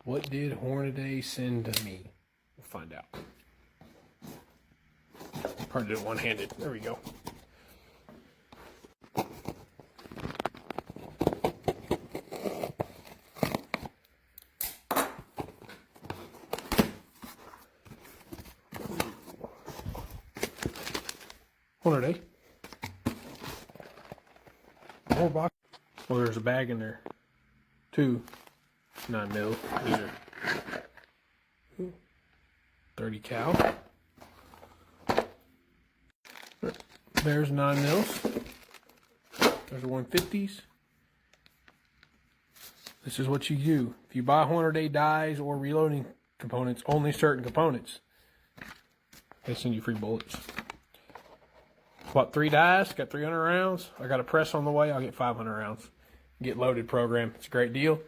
What did Hornaday send to me? We'll find out. Probably did it one-handed. There we go. Hornaday. More box. Well, there's a bag in there. 2 9mm. These are 30 cal. There's 9mm. There's the 150s. This is what you do. If you buy Hornaday dies or reloading components, only certain components, they send you free bullets. Bought 3 dies, got 300 rounds. I got a press on the way, I'll get 500 rounds. Get loaded program. It's a great deal.